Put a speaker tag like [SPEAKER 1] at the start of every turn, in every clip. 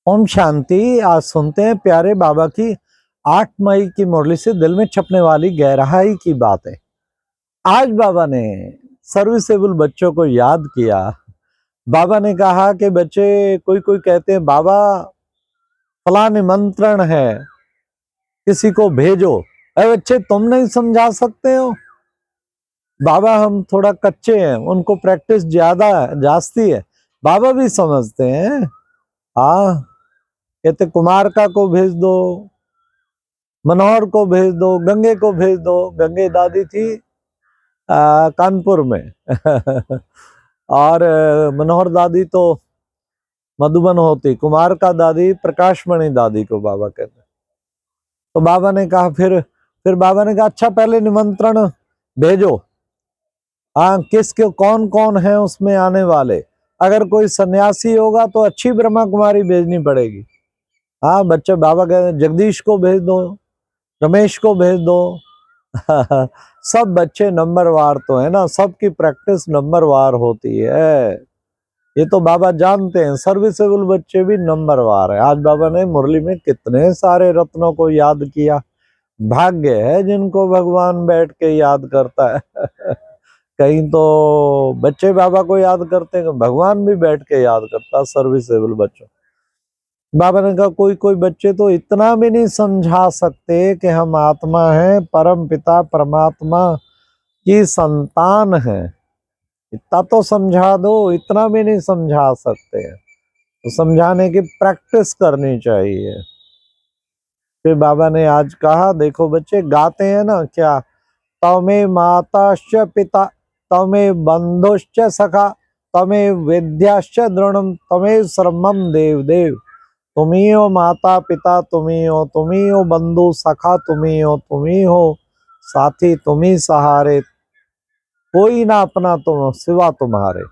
[SPEAKER 1] ओम शांति। आज सुनते हैं प्यारे बाबा की 8 मई की मुरली से दिल में छपने वाली गहराई की बातें। आज बाबा ने सर्विसेबल बच्चों को याद किया। बाबा ने कहा कि बच्चे, कोई कोई कहते हैं बाबा फला निमंत्रण है, किसी को भेजो। अरे बच्चे, तुम नहीं समझा सकते हो? बाबा हम थोड़ा कच्चे हैं, उनको प्रैक्टिस जास्ती है। बाबा भी समझते हैं। हाँ, कहते कुमारका को भेज दो, मनोहर को भेज दो, गंगे को भेज दो। गंगे दादी थी कानपुर में और मनोहर दादी तो मधुबन होती। कुमार का दादी प्रकाशमणि दादी को बाबा कहते। तो बाबा ने कहा फिर बाबा ने कहा अच्छा पहले निमंत्रण भेजो। हाँ, किसके कौन कौन है उसमें आने वाले। अगर कोई सन्यासी होगा तो अच्छी ब्रह्मा कुमारी भेजनी पड़ेगी। हाँ बच्चे, बाबा कहते जगदीश को भेज दो, रमेश को भेज दो। सब बच्चे नंबरवार तो है ना, सबकी प्रैक्टिस नंबरवार होती है। ये तो बाबा जानते हैं, सर्विसेबल बच्चे भी नंबरवार है। आज बाबा ने मुरली में कितने सारे रत्नों को याद किया। भाग्य है जिनको भगवान बैठ के याद करता है। कहीं तो बच्चे बाबा को याद करते हैं, भगवान भी बैठ के याद करता है सर्विसेबल बच्चों। बाबा ने कहा कोई कोई बच्चे तो इतना भी नहीं समझा सकते कि हम आत्मा हैं, परम पिता परमात्मा की संतान है। इतना तो समझा दो, इतना भी नहीं समझा सकते हैं। तो समझाने की प्रैक्टिस करनी चाहिए। फिर बाबा ने आज कहा देखो बच्चे, गाते हैं ना क्या, तमे माताश्च पिता, तमे बंधुश्च सखा, तमे विद्याश्च द्रोणम, तमे सर्वम देव देव। तुम्ही हो माता पिता, तुम्ही हो बंधु सखा, तुम्ही हो साथी, तुम्ही सहारे, कोई ना अपना तुम सिवा तुम्हारे।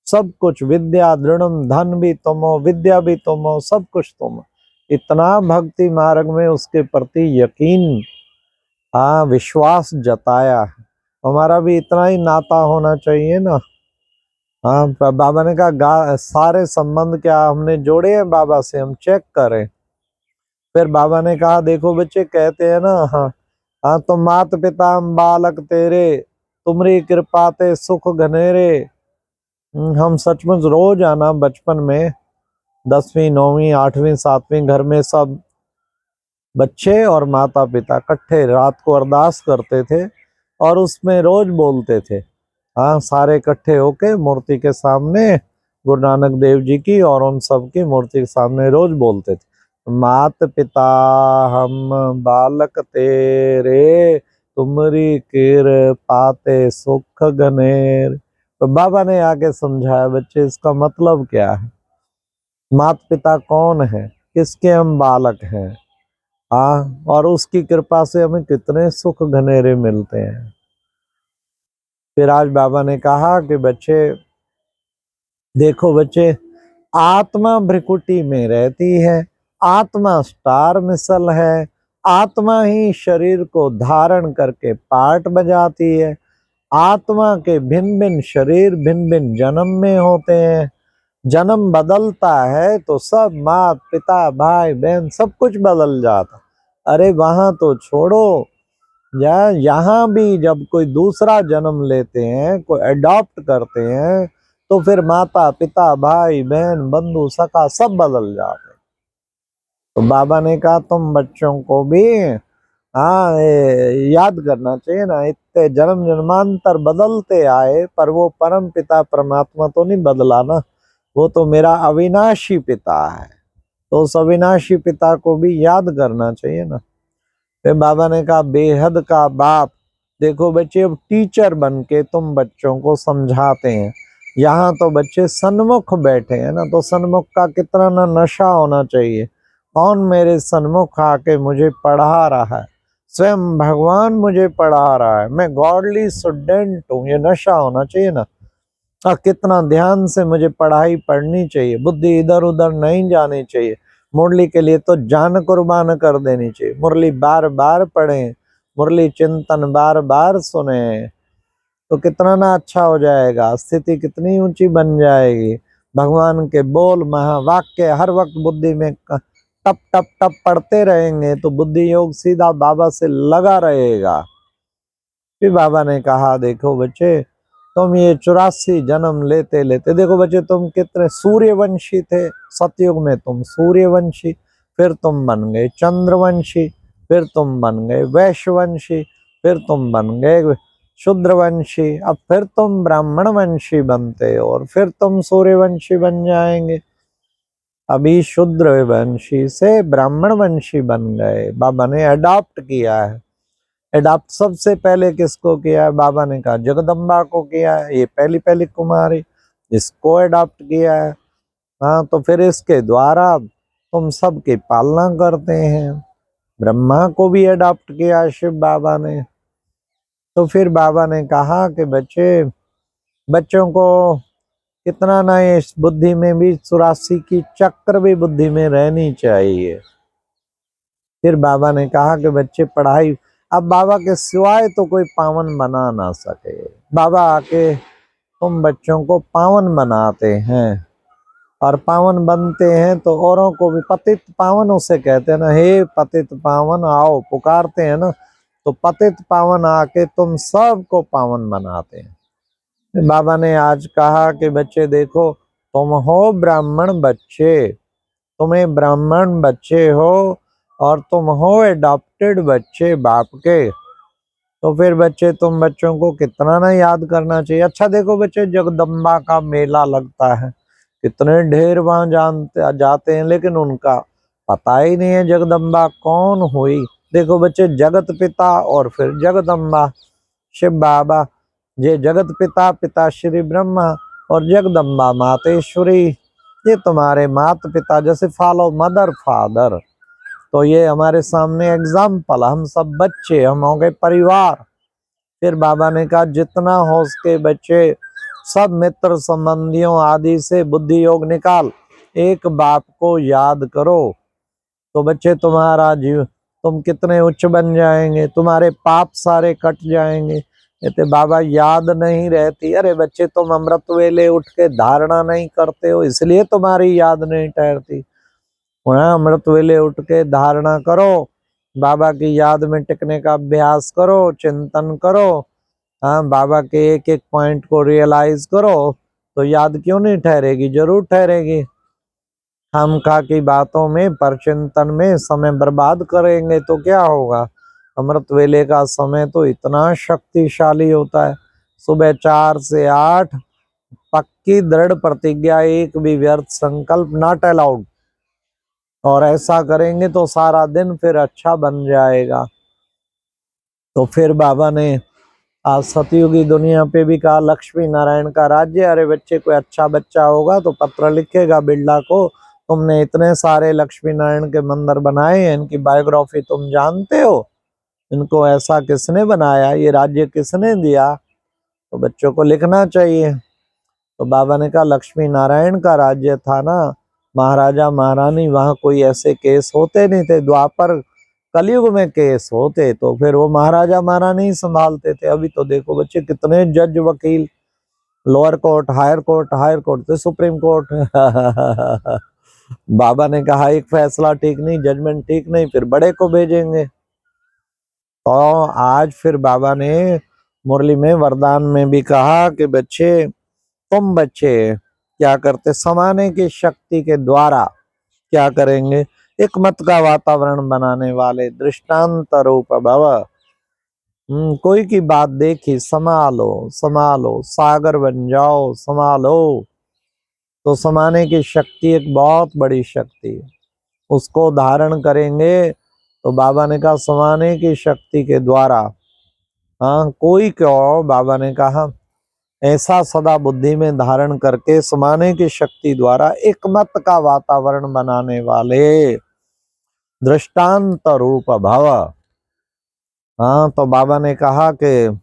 [SPEAKER 1] सब कुछ, विद्या दृढ़म, धन भी तुम हो, विद्या भी तुम हो, सब कुछ तुम हो। इतना भक्ति मार्ग में उसके प्रति यकीन, हाँ, विश्वास जताया है। हमारा भी इतना ही नाता होना चाहिए ना। हाँ, बाबा ने कहा सारे संबंध क्या हमने जोड़े हैं बाबा से, हम चेक करें। फिर बाबा ने कहा देखो बच्चे, कहते हैं ना, हाँ हाँ, तो मात पिता हम बालक तेरे, तुमरी कृपा ते सुख घनेरे। हम सचमुच रोज आना बचपन में 10वीं 9वीं 8वीं 7वीं घर में सब बच्चे और माता पिता इकट्ठे रात को अरदास करते थे और उसमें रोज बोलते थे। हाँ, सारे इकट्ठे होके मूर्ति के सामने, गुरु नानक देव जी की और उन सब की मूर्ति के सामने रोज बोलते थे, मात पिता हम बालक तेरे, तुमरी कृपा ते सुख घनेर। तो बाबा ने आके समझाया बच्चे इसका मतलब क्या है। माता पिता कौन है, किसके हम बालक हैं। हाँ, और उसकी कृपा से हमें कितने सुख घनेरे मिलते हैं। फिर आज बाबा ने कहा कि बच्चे देखो बच्चे, आत्मा भ्रिकुटी में रहती है, आत्मा स्टार मिसल है, आत्मा ही शरीर को धारण करके पार्ट बजाती है। आत्मा के भिन्न भिन्न शरीर भिन्न भिन्न जन्म में होते हैं। जन्म बदलता है तो सब माँ पिता भाई बहन सब कुछ बदल जाता। अरे वहां तो छोड़ो, यहाँ भी जब कोई दूसरा जन्म लेते हैं, कोई अडॉप्ट करते हैं, तो फिर माता पिता भाई बहन बंधु सखा सब बदल जाते हैं। तो बाबा ने कहा तुम बच्चों को भी, हाँ, याद करना चाहिए ना, इतने जन्म जन्मांतर बदलते आए पर वो परम पिता परमात्मा तो नहीं बदला ना। वो तो मेरा अविनाशी पिता है। तो उस अविनाशी पिता को भी याद करना चाहिए ना। फिर बाबा ने कहा बेहद का बाप, देखो बच्चे, अब टीचर बन के तुम बच्चों को समझाते हैं। यहाँ तो बच्चे सन्मुख बैठे हैं ना, तो सन्मुख का कितना ना नशा होना चाहिए। कौन मेरे सन्मुख आके मुझे पढ़ा रहा है, स्वयं भगवान मुझे पढ़ा रहा है, मैं गॉडली स्टूडेंट हूँ, ये नशा होना चाहिए ना। और कितना ध्यान से मुझे पढ़ाई पढ़नी चाहिए, बुद्धि इधर उधर नहीं जानी चाहिए। मुरली के लिए तो जान कुर्बान कर देनी चाहिए। मुरली बार बार पढ़ें, मुरली चिंतन बार बार सुने, तो कितना ना अच्छा हो जाएगा, स्थिति कितनी ऊंची बन जाएगी। भगवान के बोल महावाक्य हर वक्त बुद्धि में टप टप टप पढ़ते रहेंगे तो बुद्धि योग सीधा बाबा से लगा रहेगा। फिर बाबा ने कहा देखो बच्चे, तुम ये 84 जन्म लेते लेते, देखो बच्चे तुम कितने सूर्यवंशी थे, सतयुग में तुम सूर्यवंशी, फिर तुम बन गए चंद्रवंशी, फिर तुम बन गए वैश्यवंशी, फिर तुम बन गए शूद्रवंशी, अब फिर तुम ब्राह्मण वंशी बनते हो और फिर तुम सूर्यवंशी बन जाएंगे। अभी शूद्र वंशी से ब्राह्मण वंशी बन गए, बाबा ने अडॉप्ट किया है। अडॉप्ट सबसे पहले किसको किया है? बाबा ने कहा जगदम्बा को किया है, ये पहली पहली कुमारी, इसको अडॉप्ट किया है। हाँ, तो फिर इसके द्वारा तुम सबकी पालना करते हैं। ब्रह्मा को भी अडॉप्ट किया शिव बाबा ने। तो फिर बाबा ने कहा कि बच्चों को कितना ना इस बुद्धि में भी 84 की चक्र भी बुद्धि में रहनी चाहिए। फिर बाबा ने कहा कि बच्चे पढ़ाई, अब बाबा के सिवाय तो कोई पावन बना ना सके। बाबा आके तुम बच्चों को पावन बनाते हैं और पावन बनते हैं तो औरों को भी पतित पावन उसे कहते हैं ना, हे पतित पावन आओ पुकारते हैं ना, तो पतित पावन आके तुम सबको पावन बनाते हैं। बाबा ने आज कहा कि बच्चे देखो, तुम हो ब्राह्मण बच्चे, तुम्हें ब्राह्मण बच्चे हो और तुम हो एडॉप्टेड बच्चे बाप के, तो फिर बच्चे तुम बच्चों को कितना ना याद करना चाहिए। अच्छा देखो बच्चे, जगदम्बा का मेला लगता है, कितने ढेर वहां जानते जाते हैं, लेकिन उनका पता ही नहीं है जगदम्बा कौन हुई। देखो बच्चे, जगत पिता और फिर जगदम्बा शिव बाबा, ये जगत पिता पिता श्री ब्रह्मा और जगदम्बा मातेश्वरी, ये तुम्हारे माता पिता, जैसे फॉलो मदर फादर। तो ये हमारे सामने एग्जाम्पल, हम सब बच्चे, हम हो गए परिवार। फिर बाबा ने कहा जितना हो सके बच्चे सब मित्र संबंधियों आदि से बुद्धि योग निकाल, एक बाप को याद करो, तो बच्चे तुम्हारा जीव, तुम कितने उच्च बन जाएंगे, तुम्हारे पाप सारे कट जाएंगे। कहते बाबा याद नहीं रहती, अरे बच्चे तुम अमृत वेले उठ के धारणा नहीं करते हो इसलिए तुम्हारी याद नहीं ठहरती। वहाँ अमृत वेले उठ के धारणा करो, बाबा की याद में टिकने का अभ्यास करो, चिंतन करो, हाँ बाबा के एक एक पॉइंट को रियलाइज करो, तो याद क्यों नहीं ठहरेगी, जरूर ठहरेगी। हम खा की बातों में परचिंतन में समय बर्बाद करेंगे तो क्या होगा। अमृत वेले का समय तो इतना शक्तिशाली होता है, सुबह 4 से 8, पक्की दृढ़ प्रतिज्ञा, एक भी व्यर्थ संकल्प नॉट अलाउड, और ऐसा करेंगे तो सारा दिन फिर अच्छा बन जाएगा। तो फिर बाबा ने आज सतयुगी दुनिया पे भी कहा लक्ष्मी नारायण का राज्य, अरे बच्चे कोई अच्छा बच्चा होगा तो पत्र लिखेगा बिरला को, तुमने इतने सारे लक्ष्मी नारायण के मंदिर बनाए हैं, इनकी बायोग्राफी तुम जानते हो, इनको ऐसा किसने बनाया, ये राज्य किसने दिया, तो बच्चों को लिखना चाहिए। तो बाबा ने कहा लक्ष्मी नारायण का राज्य था ना, महाराजा महारानी, वहां कोई ऐसे केस होते नहीं थे। द्वापर कलयुग में केस होते तो फिर वो महाराजा महारानी ही संभालते थे। अभी तो देखो बच्चे कितने जज वकील, लोअर कोर्ट, हायर कोर्ट से सुप्रीम कोर्ट बाबा ने कहा एक फैसला ठीक नहीं, जजमेंट ठीक नहीं, फिर बड़े को भेजेंगे। तो आज फिर बाबा ने मुरली में वरदान में भी कहा कि बच्चे, तुम बच्चे क्या करते, समाने की शक्ति के द्वारा क्या करेंगे, एक मत का वातावरण बनाने वाले, दृष्टांत रूप भव। कोई की बात देखी संभालो संभालो, सागर बन जाओ संभालो। तो समाने की शक्ति एक बहुत बड़ी शक्ति है, उसको धारण करेंगे तो बाबा ने कहा समाने की शक्ति के द्वारा, हाँ कोई क्यों, बाबा ने कहा ऐसा सदा बुद्धि में धारण करके समाने की शक्ति द्वारा एक मत का वातावरण बनाने वाले दृष्टांत रूप भव। हाँ, तो बाबा ने कहा कि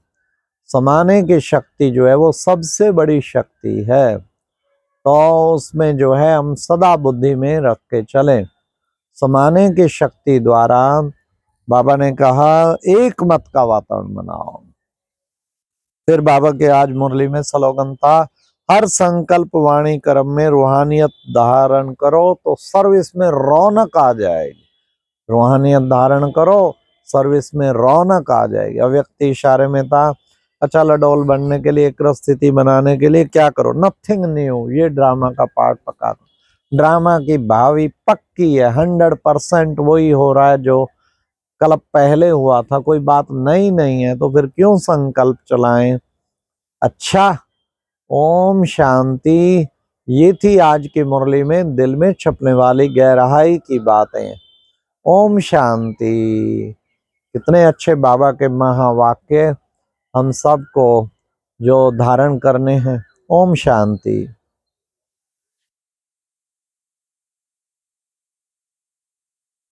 [SPEAKER 1] समाने की शक्ति जो है वो सबसे बड़ी शक्ति है, तो उसमें जो है हम सदा बुद्धि में रख के चलें। समाने की शक्ति द्वारा बाबा ने कहा एक मत का वातावरण बनाओ। फिर बाबा के आज मुरली में स्लोगन था, हर संकल्प वाणी कर्म में रूहानियत धारण करो तो सर्विस में रौनक आ जाएगी। रूहानियत धारण करो, सर्विस में रौनक आ जाएगी। अव्यक्त इशारे में था, अचल अडोल बनने के लिए, एक स्थिति बनाने के लिए क्या करो? नथिंग न्यू, ये ड्रामा का पार्ट पका दो। ड्रामा की भावी पक्की है, 100% वही हो रहा है जो कल पहले हुआ था, कोई बात नई नहीं है, तो फिर क्यों संकल्प चलाएं? अच्छा, ओम शांति। ये थी आज की मुरली में दिल में छपने वाली गहराई की बातें। ओम शांति। कितने अच्छे बाबा के महावाक्य हम सबको जो धारण करने हैं। ओम शांति।